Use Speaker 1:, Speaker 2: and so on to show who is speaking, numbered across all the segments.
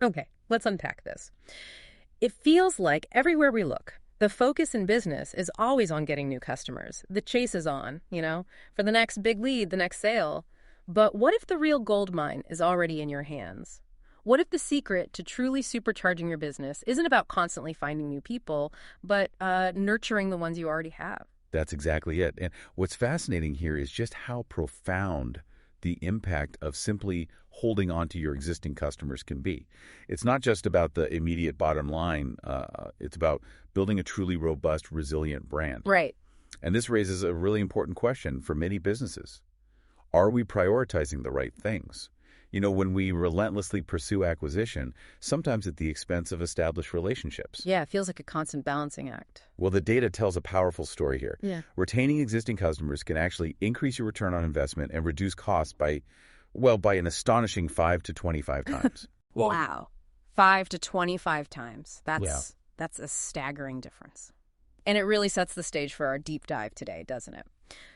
Speaker 1: Okay, let's unpack this. It feels like everywhere we look, the focus in business is always on getting new customers. The chase is on, for the next big lead, the next sale. But what if the real gold mine is already in your hands? What if the secret to truly supercharging your business isn't about constantly finding new people, but nurturing the ones you already have?
Speaker 2: That's exactly it. And what's fascinating here is just how profound the impact of simply holding on to your existing customers can be. It's not just about the immediate bottom line. It's about building a truly robust, resilient brand.
Speaker 1: Right.
Speaker 2: And this raises a really important question for many businesses. Are we prioritizing the right things? When we relentlessly pursue acquisition, sometimes at the expense of established relationships.
Speaker 1: Yeah, it feels like a constant balancing act.
Speaker 2: Well, the data tells a powerful story here.
Speaker 1: Yeah.
Speaker 2: Retaining existing customers can actually increase your return on investment and reduce costs by an astonishing 5 to 25 times.
Speaker 1: Wow. 5 to 25 times.
Speaker 2: Yeah.
Speaker 1: That's a staggering difference. And it really sets the stage for our deep dive today, doesn't it?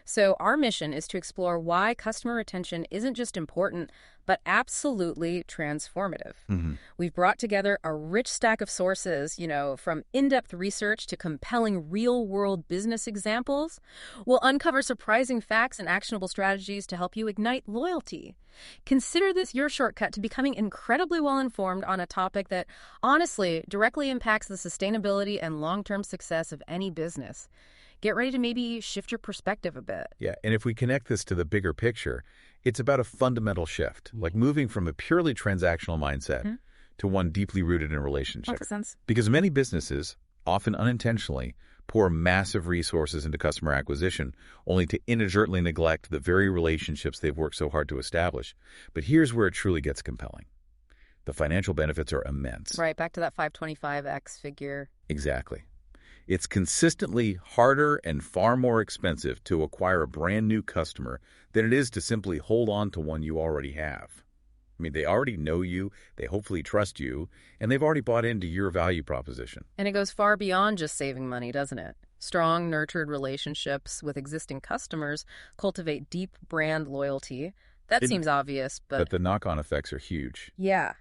Speaker 1: So our mission is to explore why customer retention isn't just important, but absolutely transformative.
Speaker 2: Mm-hmm.
Speaker 1: We've brought together a rich stack of sources, from in-depth research to compelling real-world business examples. We'll uncover surprising facts and actionable strategies to help you ignite loyalty. Consider this your shortcut to becoming incredibly well-informed on a topic that, honestly, directly impacts the sustainability and long-term success of any business. Get ready to maybe shift your perspective a bit.
Speaker 2: Yeah, and if we connect this to the bigger picture, it's about a fundamental shift, like moving from a purely transactional mindset to one deeply rooted in relationships.
Speaker 1: Makes sense.
Speaker 2: Because many businesses, often unintentionally, pour massive resources into customer acquisition, only to inadvertently neglect the very relationships they've worked so hard to establish. But here's where it truly gets compelling. The financial benefits are immense.
Speaker 1: Right, back to that 525x figure.
Speaker 2: Exactly. It's consistently harder and far more expensive to acquire a brand new customer than it is to simply hold on to one you already have. I mean, they already know you, they hopefully trust you, and they've already bought into your value proposition.
Speaker 1: And it goes far beyond just saving money, doesn't it? Strong, nurtured relationships with existing customers cultivate deep brand loyalty. That seems obvious,
Speaker 2: But the knock-on effects are huge.
Speaker 1: Yeah.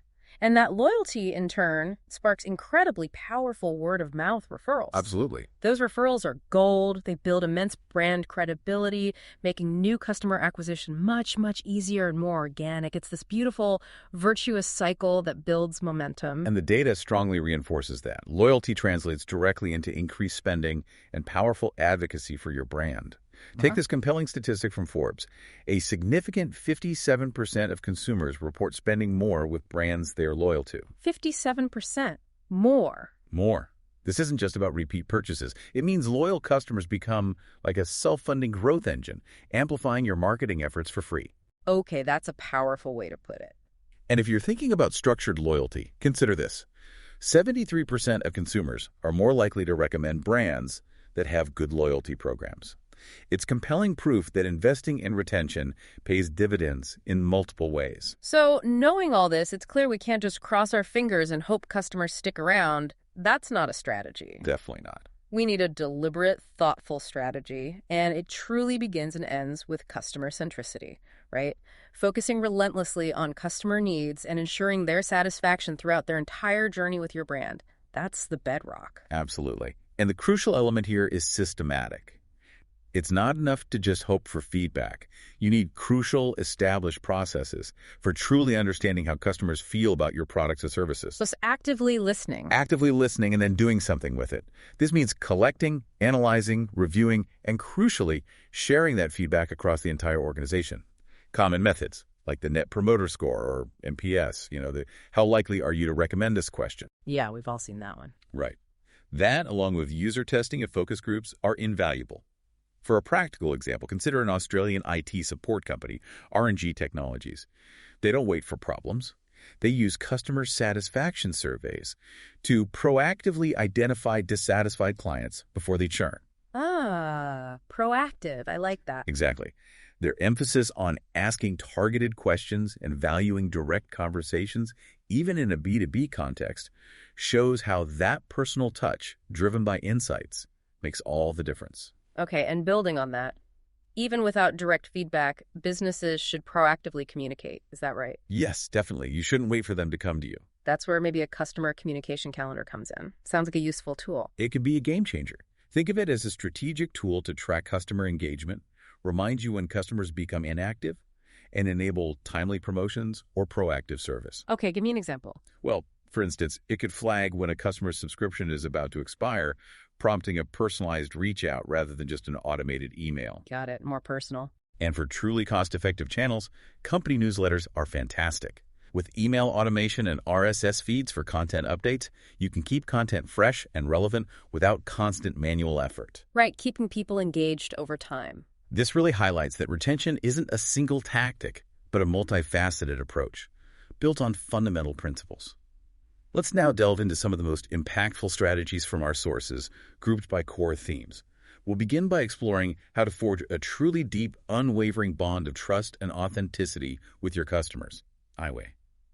Speaker 1: And that loyalty, in turn, sparks incredibly powerful word-of-mouth referrals.
Speaker 2: Absolutely.
Speaker 1: Those referrals are gold. They build immense brand credibility, making new customer acquisition much, much easier and more organic. It's this beautiful, virtuous cycle that builds momentum.
Speaker 2: And the data strongly reinforces that. Loyalty translates directly into increased spending and powerful advocacy for your brand. Take this compelling statistic from Forbes. A significant 57% of consumers report spending more with brands they are loyal to.
Speaker 1: 57% more.
Speaker 2: More. This isn't just about repeat purchases. It means loyal customers become like a self-funding growth engine, amplifying your marketing efforts for free.
Speaker 1: Okay, that's a powerful way to put it.
Speaker 2: And if you're thinking about structured loyalty, consider this. 73% of consumers are more likely to recommend brands that have good loyalty programs. It's compelling proof that investing in retention pays dividends in multiple ways.
Speaker 1: So, knowing all this, it's clear we can't just cross our fingers and hope customers stick around. That's not a strategy.
Speaker 2: Definitely not.
Speaker 1: We need a deliberate, thoughtful strategy, and it truly begins and ends with customer centricity, right? Focusing relentlessly on customer needs and ensuring their satisfaction throughout their entire journey with your brand. That's the bedrock.
Speaker 2: Absolutely. And the crucial element here is systematic. It's not enough to just hope for feedback. You need crucial, established processes for truly understanding how customers feel about your products or services.
Speaker 1: So it's actively listening.
Speaker 2: Actively listening and then doing something with it. This means collecting, analyzing, reviewing, and crucially, sharing that feedback across the entire organization. Common methods, like the Net Promoter Score or NPS, how likely are you to recommend this question?
Speaker 1: Yeah, we've all seen that one.
Speaker 2: Right. That, along with user testing and focus groups, are invaluable. For a practical example, consider an Australian IT support company, R&G Technologies. They don't wait for problems. They use customer satisfaction surveys to proactively identify dissatisfied clients before they churn.
Speaker 1: Ah, proactive. I like that.
Speaker 2: Exactly. Their emphasis on asking targeted questions and valuing direct conversations, even in a B2B context, shows how that personal touch, driven by insights, makes all the difference.
Speaker 1: Okay, and building on that, even without direct feedback, businesses should proactively communicate. Is that right?
Speaker 2: Yes, definitely. You shouldn't wait for them to come to you.
Speaker 1: That's where maybe a customer communication calendar comes in. Sounds like a useful tool.
Speaker 2: It could be a game changer. Think of it as a strategic tool to track customer engagement, remind you when customers become inactive, and enable timely promotions or proactive service.
Speaker 1: Okay, give me an example.
Speaker 2: Well, for instance, it could flag when a customer's subscription is about to expire, prompting a personalized reach out rather than just an automated email.
Speaker 1: Got it. More personal.
Speaker 2: And for truly cost-effective channels, company newsletters are fantastic. With email automation and RSS feeds for content updates, you can keep content fresh and relevant without constant manual effort.
Speaker 1: Right, keeping people engaged over time.
Speaker 2: This really highlights that retention isn't a single tactic, but a multifaceted approach, built on fundamental principles. Let's now delve into some of the most impactful strategies from our sources, grouped by core themes. We'll begin by exploring how to forge a truly deep, unwavering bond of trust and authenticity with your customers. IWAY,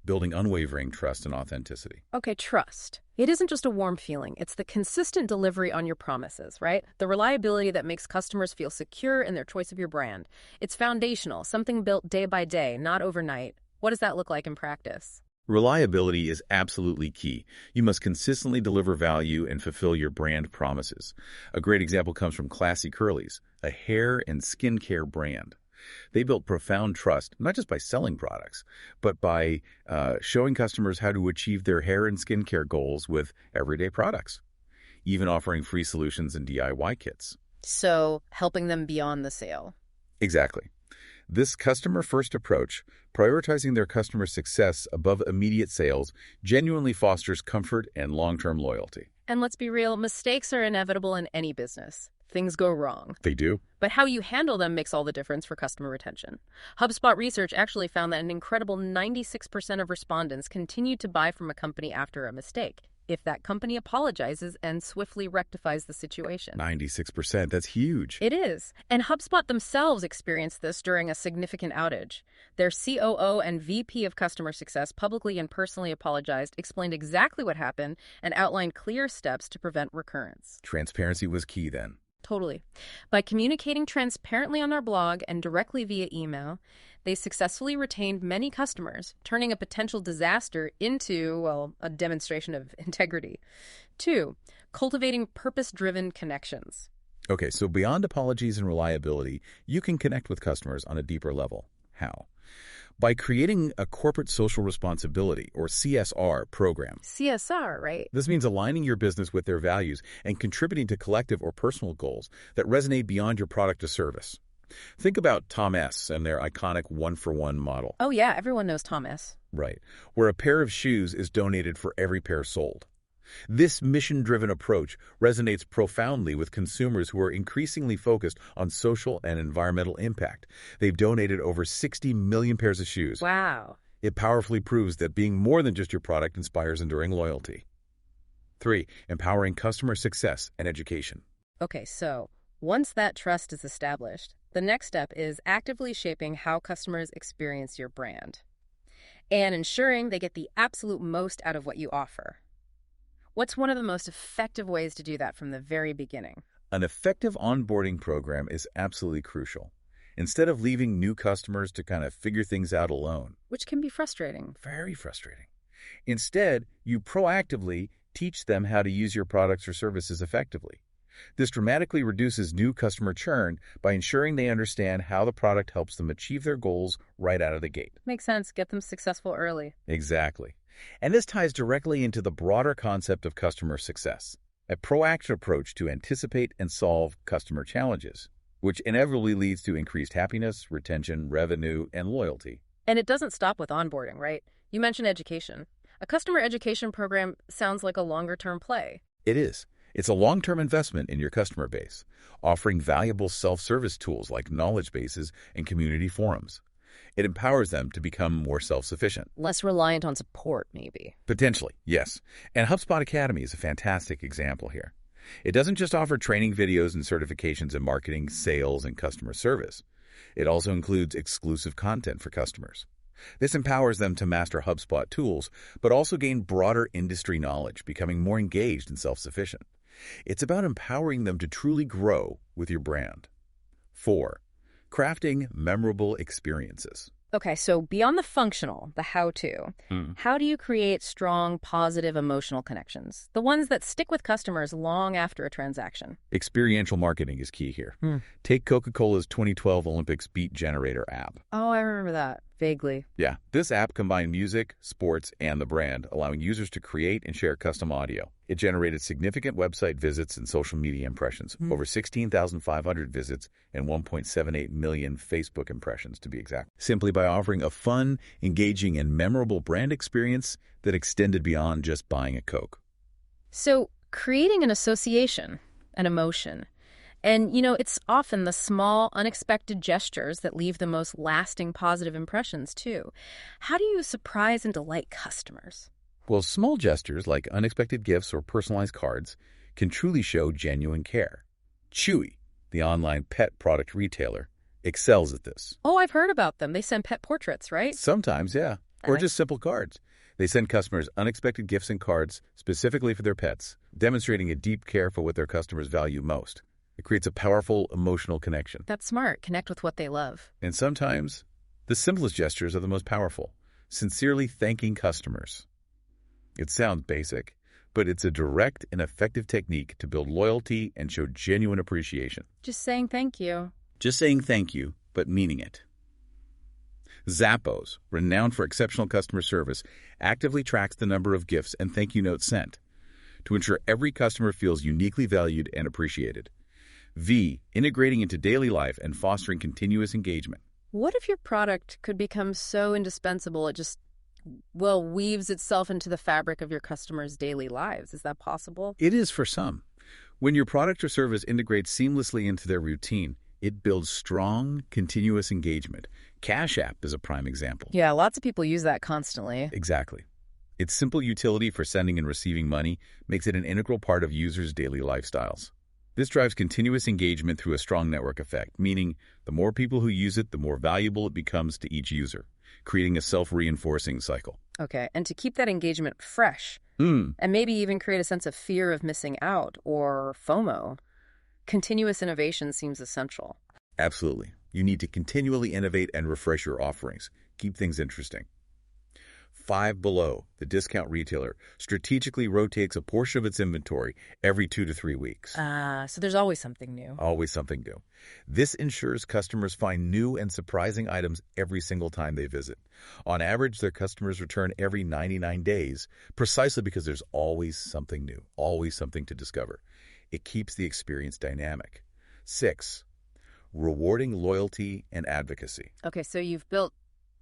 Speaker 2: building unwavering trust and authenticity.
Speaker 1: Okay, trust. It isn't just a warm feeling. It's the consistent delivery on your promises, right? The reliability that makes customers feel secure in their choice of your brand. It's foundational, something built day by day, not overnight. What does that look like in practice?
Speaker 2: Reliability is absolutely key. You must consistently deliver value and fulfill your brand promises. A great example comes from Classy Curlies, a hair and skincare brand. They built profound trust, not just by selling products, but by showing customers how to achieve their hair and skincare goals with everyday products, even offering free solutions and DIY kits.
Speaker 1: So, helping them beyond the sale.
Speaker 2: Exactly. This customer-first approach, prioritizing their customer success above immediate sales, genuinely fosters comfort and long-term loyalty.
Speaker 1: And let's be real, mistakes are inevitable in any business. Things go wrong.
Speaker 2: They do.
Speaker 1: But how you handle them makes all the difference for customer retention. HubSpot research actually found that an incredible 96% of respondents continued to buy from a company after a mistake, if that company apologizes and swiftly rectifies the situation.
Speaker 2: 96%, that's huge.
Speaker 1: It is. And HubSpot themselves experienced this during a significant outage. Their COO and VP of customer success publicly and personally apologized, explained exactly what happened, and outlined clear steps to prevent recurrence.
Speaker 2: Transparency was key then.
Speaker 1: Totally. By communicating transparently on their blog and directly via email, they successfully retained many customers, turning a potential disaster into, well, a demonstration of integrity. 2, cultivating purpose-driven connections.
Speaker 2: Okay, so beyond apologies and reliability, you can connect with customers on a deeper level. How? By creating a corporate social responsibility, or CSR, program.
Speaker 1: CSR, right?
Speaker 2: This means aligning your business with their values and contributing to collective or personal goals that resonate beyond your product or service. Think about Tom S. and their iconic one-for-one model.
Speaker 1: Oh yeah, everyone knows Tom S.
Speaker 2: Right, where a pair of shoes is donated for every pair sold. This mission-driven approach resonates profoundly with consumers who are increasingly focused on social and environmental impact. They've donated over 60 million pairs of shoes.
Speaker 1: Wow.
Speaker 2: It powerfully proves that being more than just your product inspires enduring loyalty. 3, empowering customer success and education.
Speaker 1: Okay, so once that trust is established, the next step is actively shaping how customers experience your brand and ensuring they get the absolute most out of what you offer. What's one of the most effective ways to do that from the very beginning?
Speaker 2: An effective onboarding program is absolutely crucial. Instead of leaving new customers to kind of figure things out alone.
Speaker 1: Which can be frustrating.
Speaker 2: Very frustrating. Instead, you proactively teach them how to use your products or services effectively. This dramatically reduces new customer churn by ensuring they understand how the product helps them achieve their goals right out of the gate.
Speaker 1: Makes sense. Get them successful early.
Speaker 2: Exactly. And this ties directly into the broader concept of customer success, a proactive approach to anticipate and solve customer challenges, which inevitably leads to increased happiness, retention, revenue, and loyalty.
Speaker 1: And it doesn't stop with onboarding, right? You mentioned education. A customer education program sounds like a longer-term play.
Speaker 2: It is. It's a long-term investment in your customer base, offering valuable self-service tools like knowledge bases and community forums. It empowers them to become more self-sufficient.
Speaker 1: Less reliant on support, maybe.
Speaker 2: Potentially, yes. And HubSpot Academy is a fantastic example here. It doesn't just offer training videos and certifications in marketing, sales, and customer service. It also includes exclusive content for customers. This empowers them to master HubSpot tools, but also gain broader industry knowledge, becoming more engaged and self-sufficient. It's about empowering them to truly grow with your brand. 4, crafting memorable experiences.
Speaker 1: Okay, so beyond the functional, the how-to, how do you create strong, positive emotional connections? The ones that stick with customers long after a transaction.
Speaker 2: Experiential marketing is key here. Take Coca-Cola's 2012 Olympics Beat Generator app.
Speaker 1: Oh, I remember that, vaguely.
Speaker 2: Yeah, this app combined music, sports, and the brand, allowing users to create and share custom audio. It generated significant website visits and social media impressions, over 16,500 visits and 1.78 million Facebook impressions, to be exact, simply by offering a fun, engaging, and memorable brand experience that extended beyond just buying a Coke.
Speaker 1: So, creating an association, an emotion. And, it's often the small, unexpected gestures that leave the most lasting positive impressions, too. How do you surprise and delight customers?
Speaker 2: Well, small gestures like unexpected gifts or personalized cards can truly show genuine care. Chewy, the online pet product retailer, excels at this.
Speaker 1: Oh, I've heard about them. They send pet portraits, right?
Speaker 2: Sometimes, yeah. Or just simple cards. They send customers unexpected gifts and cards specifically for their pets, demonstrating a deep care for what their customers value most. It creates a powerful emotional connection.
Speaker 1: That's smart. Connect with what they love.
Speaker 2: And sometimes, the simplest gestures are the most powerful. Sincerely thanking customers. It sounds basic, but it's a direct and effective technique to build loyalty and show genuine appreciation.
Speaker 1: Just saying thank you.
Speaker 2: Just saying thank you, but meaning it. Zappos, renowned for exceptional customer service, actively tracks the number of gifts and thank you notes sent to ensure every customer feels uniquely valued and appreciated. V, integrating into daily life and fostering continuous engagement.
Speaker 1: What if your product could become so indispensable it just weaves itself into the fabric of your customers' daily lives? Is that possible?
Speaker 2: It is for some. When your product or service integrates seamlessly into their routine, it builds strong, continuous engagement. Cash App is a prime example.
Speaker 1: Yeah, lots of people use that constantly.
Speaker 2: Exactly. Its simple utility for sending and receiving money makes it an integral part of users' daily lifestyles. This drives continuous engagement through a strong network effect, meaning the more people who use it, the more valuable it becomes to each user, creating a self-reinforcing cycle.
Speaker 1: Okay, and to keep that engagement fresh, and maybe even create a sense of fear of missing out or FOMO, continuous innovation seems essential.
Speaker 2: Absolutely. You need to continually innovate and refresh your offerings. Keep things interesting. Five Below, the discount retailer, strategically rotates a portion of its inventory every 2 to 3 weeks.
Speaker 1: So there's always something new.
Speaker 2: Always something new. This ensures customers find new and surprising items every single time they visit. On average, their customers return every 99 days, precisely because there's always something new, always something to discover. It keeps the experience dynamic. 6, rewarding loyalty and advocacy.
Speaker 1: Okay, so you've built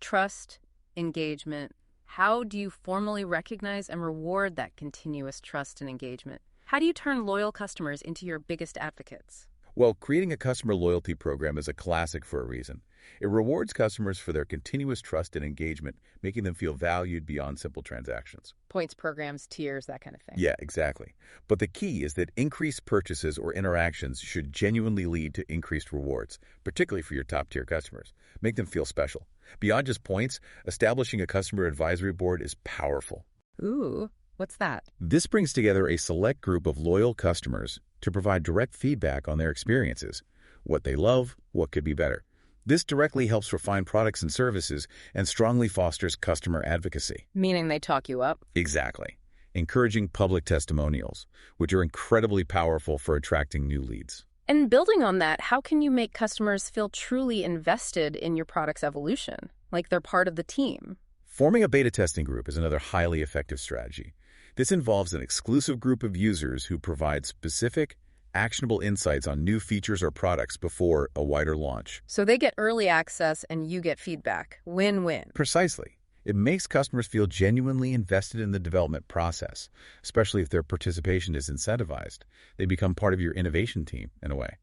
Speaker 1: trust, engagement. How do you formally recognize and reward that continuous trust and engagement? How do you turn loyal customers into your biggest advocates?
Speaker 2: Well, creating a customer loyalty program is a classic for a reason. It rewards customers for their continuous trust and engagement, making them feel valued beyond simple transactions.
Speaker 1: Points programs, tiers, that kind of thing.
Speaker 2: Yeah, exactly. But the key is that increased purchases or interactions should genuinely lead to increased rewards, particularly for your top-tier customers. Make them feel special. Beyond just points, establishing a customer advisory board is powerful.
Speaker 1: Ooh, what's that?
Speaker 2: This brings together a select group of loyal customers to provide direct feedback on their experiences, what they love, what could be better. This directly helps refine products and services and strongly fosters customer advocacy.
Speaker 1: Meaning they talk you up?
Speaker 2: Exactly. Encouraging public testimonials, which are incredibly powerful for attracting new leads.
Speaker 1: And building on that, how can you make customers feel truly invested in your product's evolution, like they're part of the team?
Speaker 2: Forming a beta testing group is another highly effective strategy. This involves an exclusive group of users who provide specific, actionable insights on new features or products before a wider launch.
Speaker 1: So they get early access and you get feedback. Win-win.
Speaker 2: Precisely. It makes customers feel genuinely invested in the development process, especially if their participation is incentivized. They become part of your innovation team, in a way.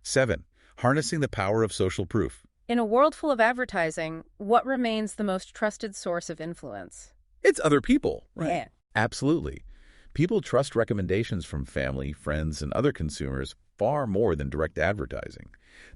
Speaker 2: 7, harnessing the power of social proof.
Speaker 1: In a world full of advertising, what remains the most trusted source of influence?
Speaker 2: It's other people, right?
Speaker 1: Yeah.
Speaker 2: Absolutely. People trust recommendations from family, friends, and other consumers far more than direct advertising.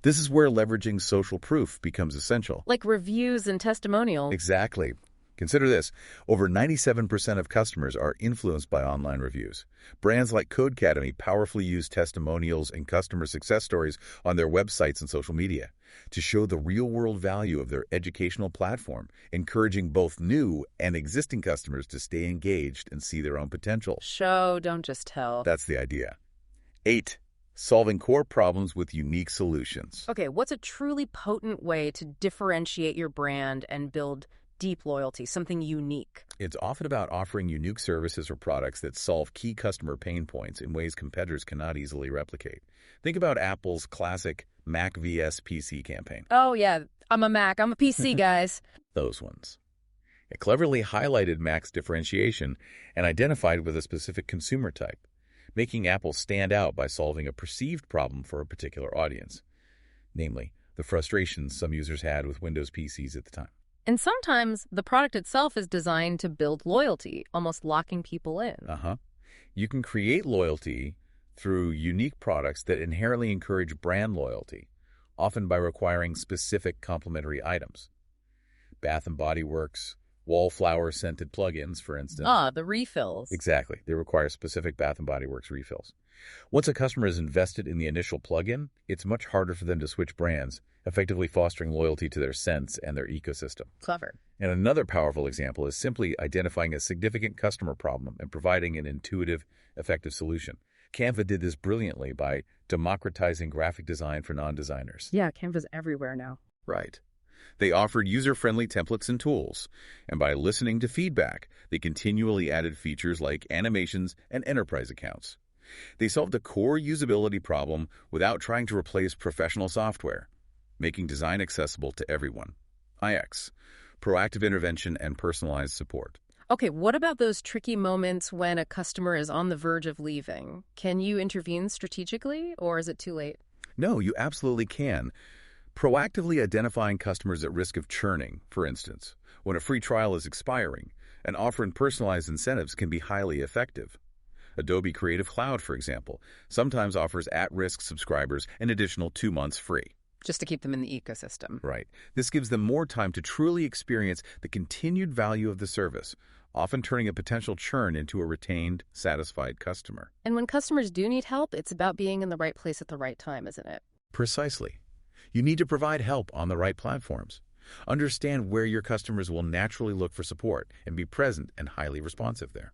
Speaker 2: This is where leveraging social proof becomes essential.
Speaker 1: Like reviews and testimonials.
Speaker 2: Exactly. Consider this. Over 97% of customers are influenced by online reviews. Brands like Codecademy powerfully use testimonials and customer success stories on their websites and social media to show the real-world value of their educational platform, encouraging both new and existing customers to stay engaged and see their own potential.
Speaker 1: Show, don't just tell.
Speaker 2: That's the idea. 8. Solving core problems with unique solutions.
Speaker 1: Okay, what's a truly potent way to differentiate your brand and build deep loyalty, something unique?
Speaker 2: It's often about offering unique services or products that solve key customer pain points in ways competitors cannot easily replicate. Think about Apple's classic Mac vs. PC campaign.
Speaker 1: Oh, yeah, I'm a Mac, I'm a PC, guys.
Speaker 2: Those ones. It cleverly highlighted Mac's differentiation and identified with a specific consumer type, making Apple stand out by solving a perceived problem for a particular audience, namely, the frustrations some users had with Windows PCs at the time.
Speaker 1: And sometimes the product itself is designed to build loyalty, almost locking people in.
Speaker 2: You can create loyalty through unique products that inherently encourage brand loyalty, often by requiring specific complementary items. Bath & Body Works, wallflower-scented plugins, for instance.
Speaker 1: Ah, the refills.
Speaker 2: Exactly. They require specific Bath & Body Works refills. Once a customer is invested in the initial plugin, it's much harder for them to switch brands, effectively fostering loyalty to their scents and their ecosystem.
Speaker 1: Clever.
Speaker 2: And another powerful example is simply identifying a significant customer problem and providing an intuitive, effective solution. Canva did this brilliantly by democratizing graphic design for non-designers.
Speaker 1: Yeah, Canva's everywhere now.
Speaker 2: Right. They offered user-friendly templates and tools, and by listening to feedback, they continually added features like animations and enterprise accounts. They solved a core usability problem without trying to replace professional software, making design accessible to everyone. IX, proactive intervention and personalized support.
Speaker 1: Okay, what about those tricky moments when a customer is on the verge of leaving? Can you intervene strategically, or is it too late?
Speaker 2: No, you absolutely can. Proactively identifying customers at risk of churning, for instance, when a free trial is expiring, and offering personalized incentives can be highly effective. Adobe Creative Cloud, for example, sometimes offers at-risk subscribers an additional 2 months free.
Speaker 1: Just to keep them in the ecosystem.
Speaker 2: Right. This gives them more time to truly experience the continued value of the service, often turning a potential churn into a retained, satisfied customer.
Speaker 1: And when customers do need help, it's about being in the right place at the right time, isn't it?
Speaker 2: Precisely. You need to provide help on the right platforms. Understand where your customers will naturally look for support and be present and highly responsive there.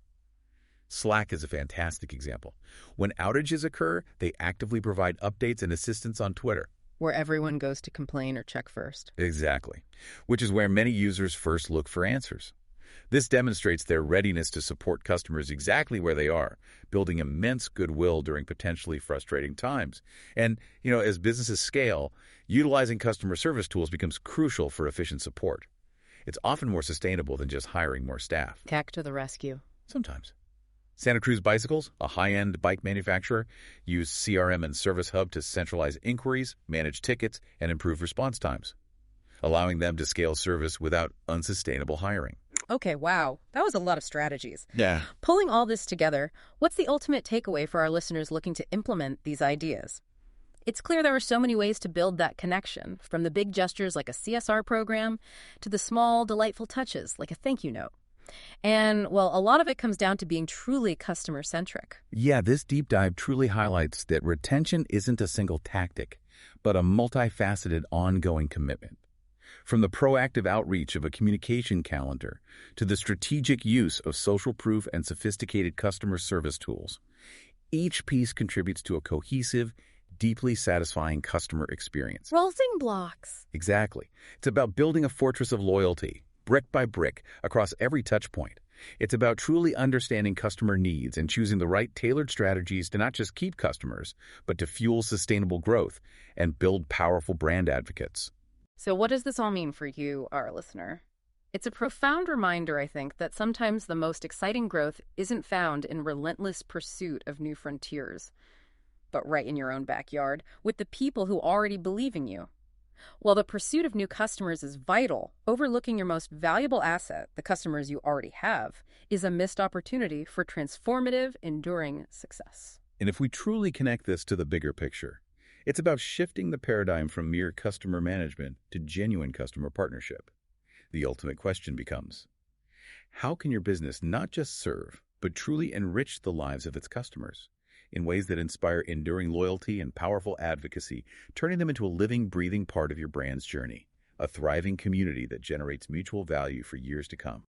Speaker 2: Slack is a fantastic example. When outages occur, they actively provide updates and assistance on Twitter.
Speaker 1: Where everyone goes to complain or check first.
Speaker 2: Exactly, which is where many users first look for answers. This demonstrates their readiness to support customers exactly where they are, building immense goodwill during potentially frustrating times. And, as businesses scale, utilizing customer service tools becomes crucial for efficient support. It's often more sustainable than just hiring more staff.
Speaker 1: Tech to the rescue.
Speaker 2: Sometimes. Santa Cruz Bicycles, a high-end bike manufacturer, use CRM and Service Hub to centralize inquiries, manage tickets, and improve response times, allowing them to scale service without unsustainable hiring.
Speaker 1: Okay, wow. That was a lot of strategies.
Speaker 2: Yeah.
Speaker 1: Pulling all this together, what's the ultimate takeaway for our listeners looking to implement these ideas? It's clear there are so many ways to build that connection, from the big gestures like a CSR program to the small, delightful touches like a thank you note. And, well, a lot of it comes down to being truly customer-centric.
Speaker 2: Yeah, this deep dive truly highlights that retention isn't a single tactic, but a multifaceted, ongoing commitment. From the proactive outreach of a communication calendar to the strategic use of social proof and sophisticated customer service tools, each piece contributes to a cohesive, deeply satisfying customer experience.
Speaker 1: Building blocks.
Speaker 2: Exactly. It's about building a fortress of loyalty, brick by brick, across every touch point. It's about truly understanding customer needs and choosing the right tailored strategies to not just keep customers, but to fuel sustainable growth and build powerful brand advocates.
Speaker 1: So what does this all mean for you, our listener? It's a profound reminder, I think, that sometimes the most exciting growth isn't found in relentless pursuit of new frontiers, but right in your own backyard, with the people who already believe in you. While the pursuit of new customers is vital, overlooking your most valuable asset, the customers you already have, is a missed opportunity for transformative, enduring success.
Speaker 2: And if we truly connect this to the bigger picture, it's about shifting the paradigm from mere customer management to genuine customer partnership. The ultimate question becomes, How can your business not just serve, but truly enrich the lives of its customers in ways that inspire enduring loyalty and powerful advocacy, turning them into a living, breathing part of your brand's journey, a thriving community that generates mutual value for years to come?